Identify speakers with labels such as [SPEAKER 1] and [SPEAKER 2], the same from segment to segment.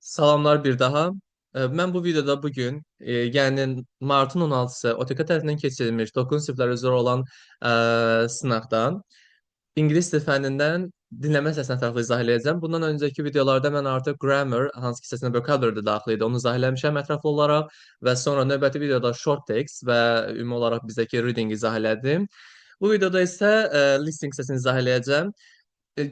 [SPEAKER 1] Salamlar bir daha. Mən bu videoda bugün, yəni martın 16-sı OTK tərəfindən keçirilmiş 9 siniflər üzrə olan sınaqdan ingilis dil fənnindən dinləmə hissəsini ətraflı izah eləyəcəm. Bundan öncəki videolarda mən artıq grammar, hansı ki hissəsinə vocabulary də daxil idi, onu izah eləmişəm ətraflı olaraq və sonra növbəti videoda short text və ümumi olaraq bizdəki reading izah elədim. Bu videoda isə listening hissəsini izah eləyəcəm.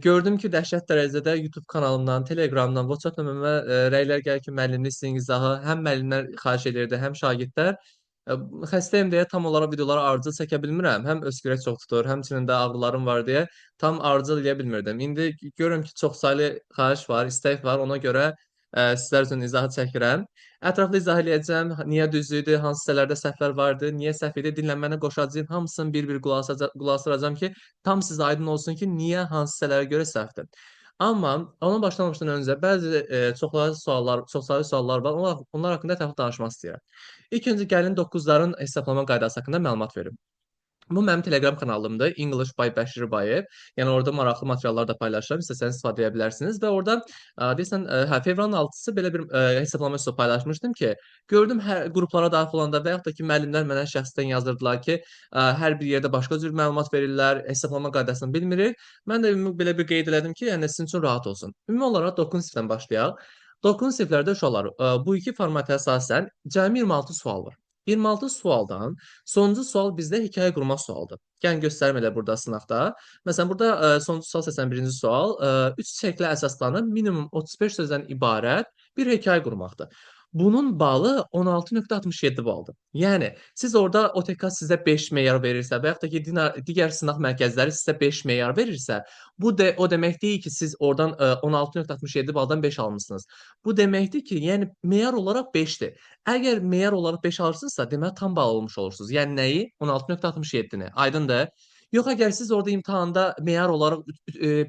[SPEAKER 1] Gördüm ki, dəhşət dərəcədə YouTube kanalımdan, Telegramdan, WhatsApp nömrəmə rəylər gəlir ki, müəllim listening izahı həm müəllimlər xahiş edirdi, həm şagirdlər. Ə, Xəstəyəm deyə tam olaraq videoları ardıcıl çəkə bilmirəm. Həm öskürək çox tutur, həmçinin də ağrılarım var deyə tam ardıcıl eləyə bilmirdim. İndi görürəm ki, çoxsaylı xahiş var, istək var. Ona görə sizlər üçün izahı çəkirəm. Ətraflı izah eləyəcəm. Niyə düz idi, hansı hissələrdə səhvlər vardı, niyə səhv idi, dinləməni qoşacağım. Hamısını bir-bir qulaq asacağam ki, tam sizə aydın olsun ki, niyə hansı hissələrə görə səhvdir. Amma ona başlamamışdan öncə bəzi çoxsaylı suallar var. Onlar haqqında ətraflı danışmaq istəyirəm. İlk öncə gəlin 9-ların hesablama qaydası haqqında məlumat verim. Bu mənim Telegram kanalımdır. English by Bəşir Bayev. Yəni orada maraqlı materiallar da paylaşıram. İstəsəniz istifadə edə bilərsiniz və orada deyəsən fevralın 6-sı belə bir hesablama üsulu paylaşmışdım ki, gördüm hər qruplara daxil olanda və yaxud da ki, müəllimlər mənə şəxsdən yazırdılar ki, hər bir yerdə başqa cür məlumat verirlər, hesablama qaydasını bilmirik. Mən də ümumi belə bir qeyd elədim ki, yəni sizin üçün rahat olsun. Ümumi olaraq 9 sinifdən başlayaq. 9 siniflərdə uşaqlar bu iki formata əsasən cəmi 26 sual var. 26 sualdan sonuncu sual bizdə hekayə qurmaq sualıdır. Gəlin göstərim elə burada sınaqda. Məsələn, burada sonuncu sual 81-ci sual 3 çəklə əsaslanıb minimum 35 sözdən ibarət bir hekayə qurmaqdır. Bunun balı 16,67 baldır. Yəni siz orada OTK sizə 5 meyar verirsə və yaxud da ki, digər sınaq mərkəzləri sizə 5 meyar verirsə, o demək deyil ki, siz oradan 16,67 baldan 5 almısınız. Bu deməkdir ki, yəni meyar olaraq 5-dir. Əgər meyar olaraq 5 alırsınızsa, deməli tam bal almış olursunuz. Yəni nəyi? 16,67-ni. Aydındır? Yox, əgər siz orada imtahanda meyar olaraq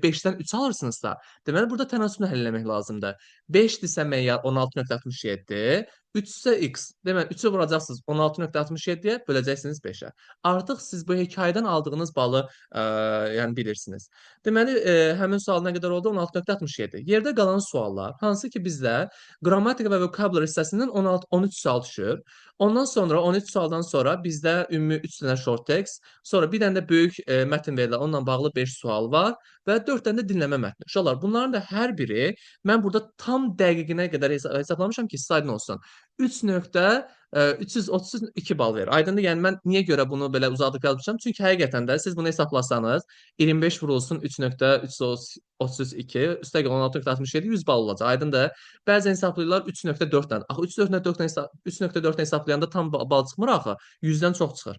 [SPEAKER 1] 5-dən 3 alırsınızsa, deməli burada tənasüblə həll etmək lazımdır. 5-dirsə meyar 16,67, 3-sə x. Deməli 3-ü vuracaqsınız 16,67-yə, böləcəksiniz 5-ə. Artıq siz bu hekayədən aldığınız balı yəni bilirsiniz. Deməli həmin sual nə qədər oldu? 16,67. Yerdə qalan suallar, hansı ki bizdə qrammatika və vokabulary hissəsindən 13 sual düşür. Ondan sonra 13 sualdan sonra bizdə ümumi 3 dənə short text, sonra bir dənə də böyük mətn verirlər. Onunla bağlı 5 sual var və 4 dənə də dinləmə mətni. Uşaqlar, bunların da hər biri mən burada tam dəqiqinə qədər hesablamışam ki, sizə aydın olsun. 3,332 bal verir. Aydındır? Yəni mən niyə görə bunu belə uzadıb yazmışam? Çünki həqiqətən də siz bunu hesablasanız 25 vurulsun 3,332 üstə qalan 16,67 100 bal olacaq. Aydındır? Bəzən hesablayırlar 3,4-dən. Axı 3,4-dən hesablayanda tam bal çıxmır axı. 100-dən çox çıxır.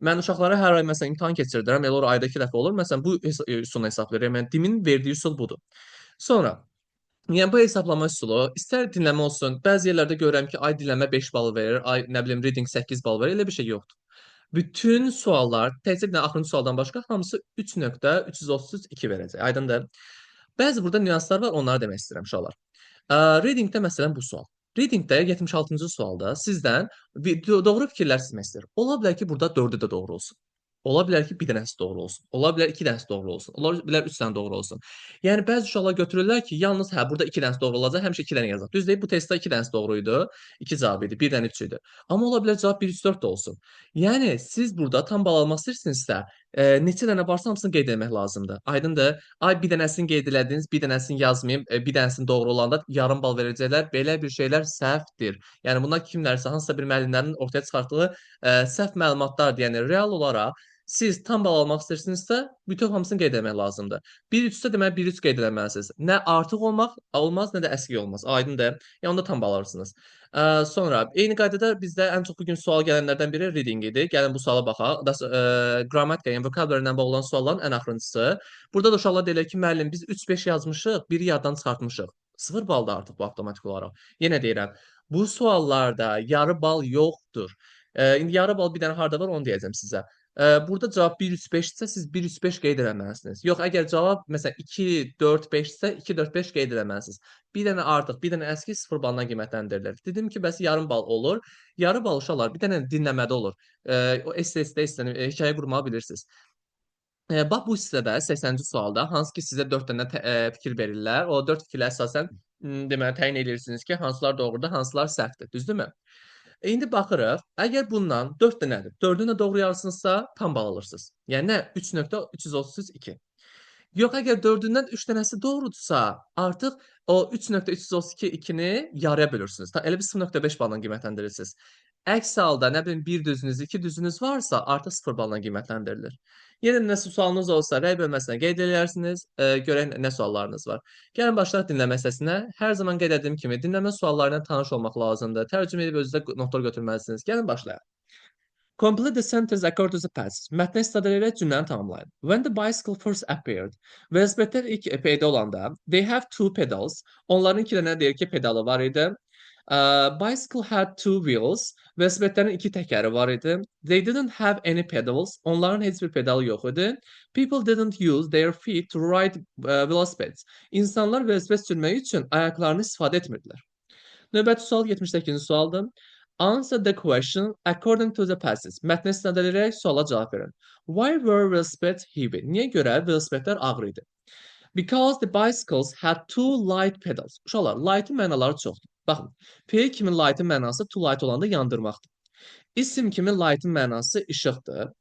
[SPEAKER 1] Mən uşaqlara hər ay məsələn imtahan keçirdirəm. Elə olur ayda 2 dəfə olur. Məsələn bu üsulla hesablayıram. Yəni DİM-in verdiyi üsul budur. Sonra yəni bu hesablama üsulu istər dinləmə olsun. Bəzi yerlərdə görürəm ki, ay dinləmə 5 bal verir, ay nə bilim reading 8 bal verir. Elə bir şey yoxdur. Bütün suallar, təkcə bir dənə axırıncı sualdan başqa hamısı 3,332 verəcək. Aydındır? Bəzi burada nüanslar var, onları demək istəyirəm uşaqlar. Readingdə məsələn bu sual. Readingdə 76-cı sualda sizdən doğru fikirlər çizmək istəyir. Ola bilər ki, burada 4-ü də doğru olsun. Ola bilər ki, bir dənəsi doğru olsun. Ola bilər 2 dənəsi doğru olsun. Ola bilər 3 dənə doğru olsun. Yəni bəzi uşaqlar götürürlər ki, yalnız hə, burada 2 dənəsi doğru olacaq, həmişə 2 dənə yazacaq. Düz deyib bu testdə 2 dənəsi doğru idi, 2 cavab idi, 1 dənə 3 idi. Amma ola bilər cavab 1 3 4 də olsun. Yəni siz burada tam bal almaq istəyirsinizsə, neçə dənə varsa hamısını qeyd etmək lazımdır. Aydındır? Ay bir dənəsini qeyd elədiniz, bir dənəsini yazmayım, bir dənəsini doğru olanda yarım bal verəcəklər. Belə bir şeylər səhvdir. Yəni bunlar kimlərsə hansısa bir müəllimlərin ortaya çıxartdığı səhv məlumatlardır. Yəni real olaraq siz tam bal almaq istəyirsinizsə, bütöv hamısını qeyd etmək lazımdır. 1-3-sə deməli 1-3 qeyd etməlisiniz. Nə artıq olmaz, nə də əskik olmaz. Aydındır? Yəni onda tam bal alırsınız. Sonra eyni qaydada bizdə ən çox bu gün sual gələnlərdən biri reading idi. Gəlin bu suala baxaq. Qrammatika, yəni vocabulary ilə bağlı olan sualların ən axırıncısı. Burada da uşaqlar deyirlər ki, müəllim biz 3-5 yazmışıq, biri yaddan çıxartmışıq. 0 baldır artıq bu avtomatik olaraq. Yenə deyirəm, bu suallarda yarı bal yoxdur. İndi yarı bal bir dənə harda var, onu deyəcəm sizə. Burada cavab 1-3-5-dirsə siz 1-3-5 qeyd eləməlisiniz. Yox, əgər cavab məsələn 2-4-5-dirsə 2-4-5 qeyd eləməlisiniz. Bir dənə artıq, bir dənə əski 0 baldan qiymətləndirilir. Dedim ki, bəs yarım bal olur. Yarı bal uşaqlar bir dənə dinləmədə olur. O STS-də hekayə qurmağı bilirsiniz. Bax bu hissədə 80-ci sualda hansı ki sizə 4 dənə fikir verirlər. O 4 fikirlə əsasən deməli təyin edirsiniz ki, hansılar doğrudur, hansılar səhvdir, düzdürmü? İndi baxırıq. Əgər bundan 4 dənədir, 4-ünü də doğru yazsınızsa tam bal alırsınız. Yəni nə? 3.332. Yox, əgər 4-ündən 3 dənəsi doğrudursa, artıq o 3.332-ni yarıya bölürsünüz. Elə bir 0.5 balla qiymətləndirirsiniz. Əks halda, nə bilim, 1 düzünüz, 2 düzünüz varsa, artıq 0 balla qiymətləndirilir. Yenə nəsə sualınız olsa, rəy bölməsinə qeyd edərsiniz. Görək nə suallarınız var. Gəlin başlayaq dinləmə səsinə. Hər zaman qeyd etdiyim kimi, dinləmə suallarıyla tanış olmaq lazımdır. Tərcümə edib özünüzdə notlar götürməlisiniz. Gəlin başlayaq. Complete the sentence according to the passage. Mətni istifadə edərək cümləni tamamlayın. When the bicycle first appeared, velosipedlər ilk peyda olanda, they have two pedals. Onların iki dənə deyir ki, pedalı var idi. Bicycle had two wheels. Velosipedlərin iki təkəri var idi. They didn't have any pedals. Onların heç bir pedalı yox idi. People didn't use their feet to ride velocipedes. İnsanlar velosiped sürmək üçün ayaqlarını istifadə etmirdilər. Növbəti sual 78-ci sualdır. Answer the question according to the passage. Mətnə istinad edərək suala cavab verin. Why were velocipedes heavy? Niyə görə velosipedlər ağır idi? Because the bicycles had two light pedals. Uşaqlar, light'ın mənaları çoxdur. Baxın, P kimi light'ın mənası to light olanda yandırmaqdır. İsim kimi light'ın mənası işıqdır.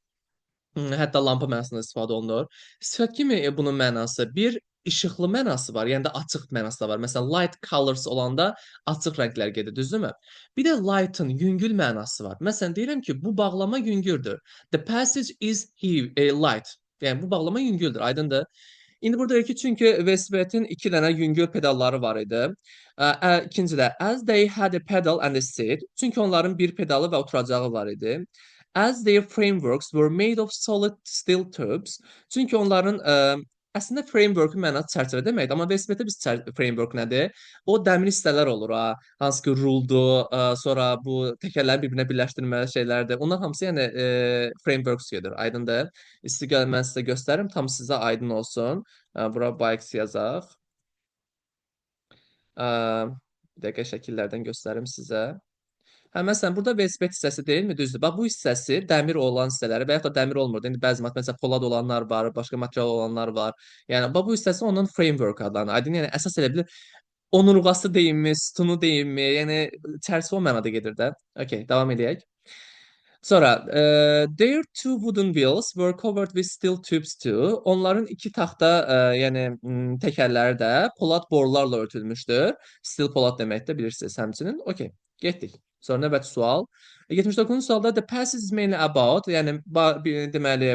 [SPEAKER 1] Hətta lampa mənasında istifadə olunur. Sifət kimi bunun mənası bir işıqlı mənası var, yəni də açıq mənası da var. Məsələn, light colors olanda açıq rənglər gedir, düzdürmü? Bir də light'ın yüngül mənası var. Məsələn, deyirəm ki, bu bağlama yüngüldür. The passage is light. Yəni bu bağlama yüngüldür, aydındır? İndi burada deyir ki, çünki velosipedin iki dənə yüngül pedalları var idi. İkincidə, as they had a pedal and a seat. Çünki onların bir pedalı və oturacağı var idi. As their frameworks were made of solid steel tubes. Çünki onların əslində framework-ün mənası çərçivə deməkdir, amma velosipeddə biz framework nədir? O dəmir hissələr olur ha, hansı ki ruldur, sonra bu təkərləri bir-birinə birləşdirməli şeylərdir. Onlar hamısı yəni frameworks gedir, aydındır? İstiqəl mən sizə göstərim, tam sizə aydın olsun. Bura bikes yazaq. Bir dəqiqə şəkillərdən göstərim sizə. Hə, məsələn, burada velosiped hissəsi deyilmi? Düzdür. Bax, bu hissəsi dəmir olan hissələri və yaxud da dəmir olmur. İndi bəzi məsələn, polad olanlar var, başqa material olanlar var. Yəni, bax, bu hissəsi onun framework adlanır. Aydın, yəni, əsas elə bilir, onurğası deyilmi, sütunu deyilmi, yəni, çərçivə o mənada gedir də. Okay, davam edək. Sonra, their two wooden wheels were covered with steel tubes too. Onların iki taxta, yəni təkərləri də polad borularla örtülmüşdür. Steel polad deməkdir, bilirsiniz həmçinin. Okay, getdik. Sonra növbəti sual. 79-cu sualda the passage is mainly about, yəni deməli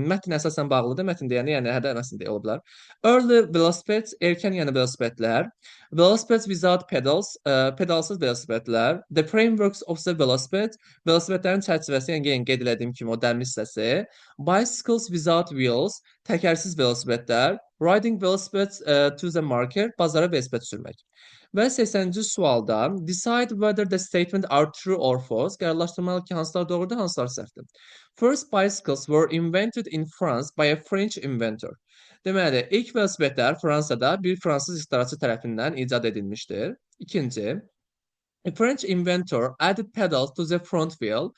[SPEAKER 1] mətn əsasən bağlıdır. Mətn deyəndə yəni hədəfəsində ola bilər. Early velocipedes, erkən yəni velosipedlər. Velocipedes without pedals, pedalsız velosipedlər. The frameworks of the velocipede, velosipedlərin çərçivəsi, yəni qeyd etdiyim kimi o dəmir hissəsi. Bicycles without wheels, təkərsiz velosipedlər. Riding velocipedes to the market, bazara velosiped sürmək. Və 80-ci sualda decide whether the statement are true or false. Qərarlaşdırmalı ki, hansılar doğrudur, hansılar səhvdir. First bicycles were invented in France by a French inventor. Deməli, ilk velosipedlər Fransada bir fransız ixtiraçı tərəfindən icad edilmişdir. İkinci, a French inventor added pedals to the front wheel.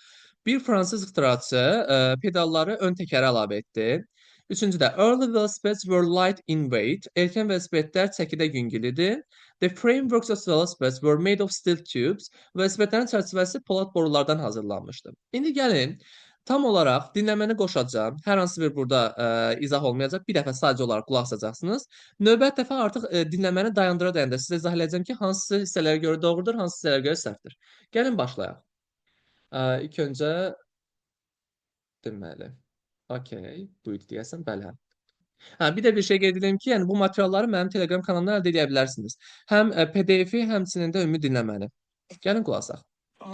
[SPEAKER 1] Bir fransız ixtiraçı pedalları ön təkərə əlavə etdi. Üçüncüdə, early velocipedes were light in weight. Erkən velosipedlər çəkidə yüngül idi. The frameworks of velocipedes were made of steel tubes. Velosipedlərin çərçivəsi polad borulardan hazırlanmışdı. İndi gəlin, tam olaraq dinləməni qoşacağım. Hər hansı bir burada izah olmayacaq. Bir dəfə sadəcə olaraq qulaq asacaqsınız. Növbət dəfə artıq dinləməni dayandıra-dayandıra sizə izah edəcəm ki, hansı hissələrə görə doğrudur, hansı hissələrə görə səhvdir. Gəlin başlayaq. İlk öncə deməli. Okay, bu idi deyəsən, bəli. Hə, bir də bir şey qeyd edeyim ki, yəni bu materialları mənim Telegram kanalımdan əldə edə bilərsiniz. Həm PDF-i, həmçinin də ümumi dinləməni. Gəlin qulaq asaq.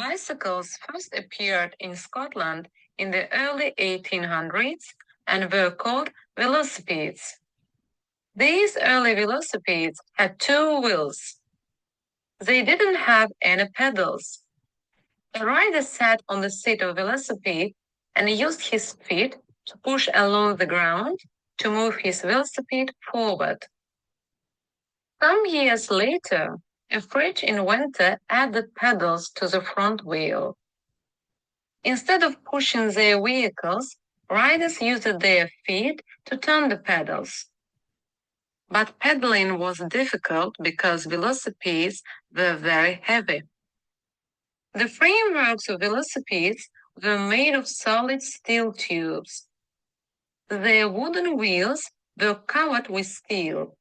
[SPEAKER 2] Bicycles first appeared in Scotland in the early 1800s and were called velocipedes. These early velocipedes had two wheels. They didn't have any pedals. The rider sat on the seat of a velocipede and used his feet to push along the ground to move his velocipede forward. Some years later, a French inventor added pedals to the front wheel. Instead of pushing their vehicles, riders used their feet to turn the pedals. But pedaling was difficult because velocipedes were very heavy. The frameworks of velocipedes were made of solid steel tubes. Their wooden wheels were covered with steel.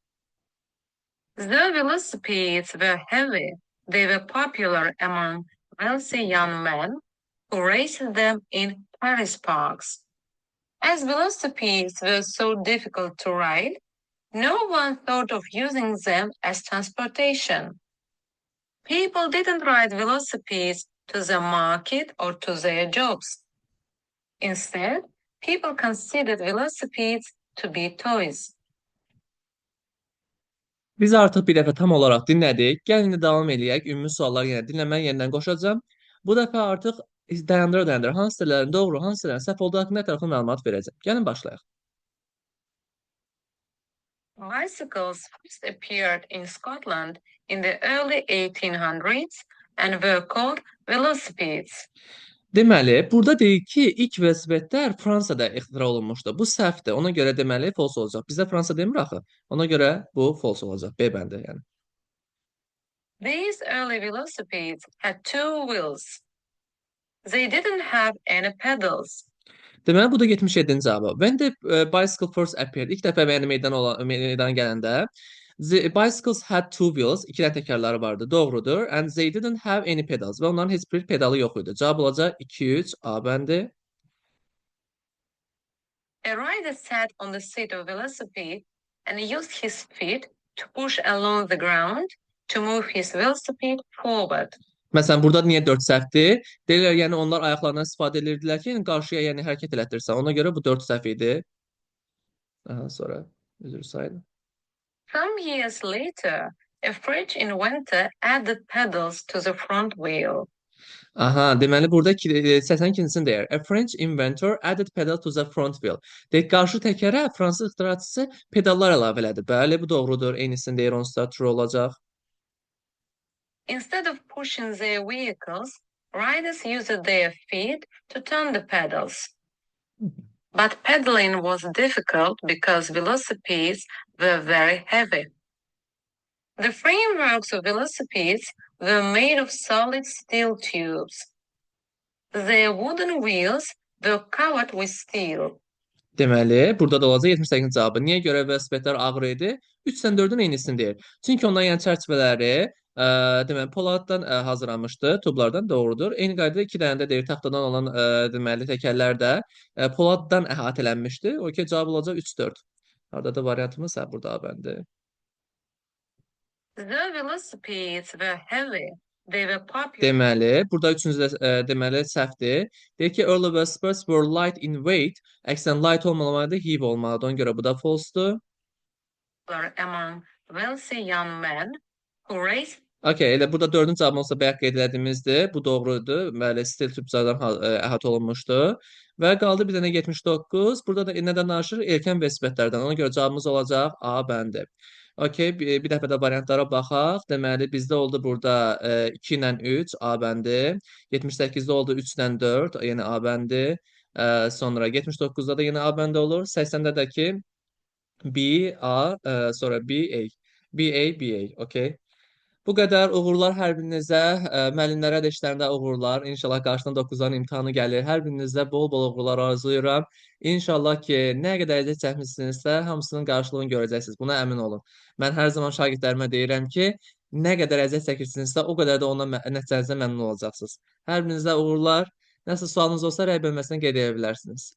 [SPEAKER 2] Though velocipedes were heavy, they were popular among wealthy young men who raced them in Paris parks. As velocipedes were so difficult to ride, no one thought of using them as transportation. People didn't ride velocipedes to the market or to their jobs. Instead, people considered velocipedes to be toys.
[SPEAKER 1] Biz artıq bir dəfə tam olaraq dinlədik. Gəlin indi davam eləyək. Ümumi sualları yenə dinləməyə yenidən qoşacağam. Bu dəfə artıq dayandıra-dayandıra hansıların doğru, hansıların səhv olduğu haqqında ətraflı məlumat verəcəm. Gəlin başlayaq.
[SPEAKER 2] Bicycles first appeared in Scotland in the early 1800s and were called velocipedes.
[SPEAKER 1] Deməli, burada deyir ki, ilk velosipedlər Fransada ixtira olunmuşdu. Bu səhvdir. Ona görə deməli false olacaq. Bizdə Fransa demir axı. Ona görə bu false olacaq. B bəndi yəni.
[SPEAKER 2] These early velocipedes had two wheels. They didn't have any pedals.
[SPEAKER 1] Deməli, bu da 77-ci cavab. When the bicycle first appeared, ilk dəfə yəni meydana gələndə the bicycles had two wheels, iki dənə təkərləri vardı. Doğrudur. And they didn't have any pedals. Və onların heç bir pedalı yox idi. Cavab olacaq 2-3 A bəndi.
[SPEAKER 2] A rider sat on the seat of a velocipede and used his feet to push along the ground to move his velocipede forward.
[SPEAKER 1] Məsələn, burada niyə 4 səhvdir? Deyirlər, yəni onlar ayaqlarından istifadə edirdilər ki, yəni qarşıya yəni hərəkət elətdirsən. Ona görə bu 4 səhv idi. Daha sonra üzr sayın.
[SPEAKER 2] Some years later, a French inventor added pedals to the front wheel.
[SPEAKER 1] Aha, deməli burada 82-ci deyir. A French inventor added pedal to the front wheel. Deyək, qarşı təkərə fransız ixtiraçısı pedallar əlavə elədi. Bəli, bu doğrudur. Eynisini deyir, onsuz da true olacaq.
[SPEAKER 2] Instead of pushing their vehicles, riders used their feet to turn the pedals. But pedaling was difficult because velocipedes were very heavy. The frameworks of velocipedes were made of solid steel tubes. Their wooden wheels were covered with steel.
[SPEAKER 1] Deməli, burada da olacaq 78-ci cavabı. Niyə görə velosipedlər ağır idi? 3-dən 4-ün eynisini deyir. Çünki onların yəni çərçivələri deməli poladdan hazırlanmışdı, tublardan doğrudur. Eyni qaydada 2 dənə də deyir taxtadan olan deməli təkərlər də poladdan əhatələnmişdi. O ki cavab olacaq 3-4. Harda da variantımız hə burada bəndi.
[SPEAKER 2] The velocipedes were heavy. They were popular.
[SPEAKER 1] Deməli, burada üçüncü də deməli səhvdir. Deyir ki, early velosipeds were light in weight. Əksən light olmamalıdır, heavy olmalıdır. Ona görə bu da false-dur.
[SPEAKER 2] Among wealthy young men who raced.
[SPEAKER 1] Okay, elə burada 4-cü cavab olsa bayaq qeyd elədiyimizdir. Bu doğrudur. Bəli, stil tübçadan əhatə olunmuşdu. Və qaldı bir dənə 79. Burada da nədən danışır? Erkən velosipedlərdən. Ona görə cavabımız olacaq A bəndi. Okay, bir dəfə də variantlara baxaq. Deməli, bizdə oldu burada 2 ilə 3 A bəndi. 78-də oldu 3 ilə 4, yəni A bəndi. Sonra 79-da da yenə A bəndi olur. 80-də də ki B, A, sonra B, A. B, A, B, A. Okay. Bu qədər uğurlar hər birinizə, müəllimlərə də işlərində uğurlar. İnşallah qarşıdan 9-dan imtahanı gəlir. Hər birinizə bol-bol uğurlar arzulayıram. İnşallah ki, nə qədər əziyyət çəkmisinizsə, hamısının qarşılığını görəcəksiniz. Buna əmin olun. Mən hər zaman şagirdlərimə deyirəm ki, nə qədər əziyyət çəkirsinizsə, o qədər də ondan nəticənizə məmnun olacaqsınız. Hər birinizə uğurlar. Nəsə sualınız olsa, rəy bölməsinə qeyd edə bilərsiniz.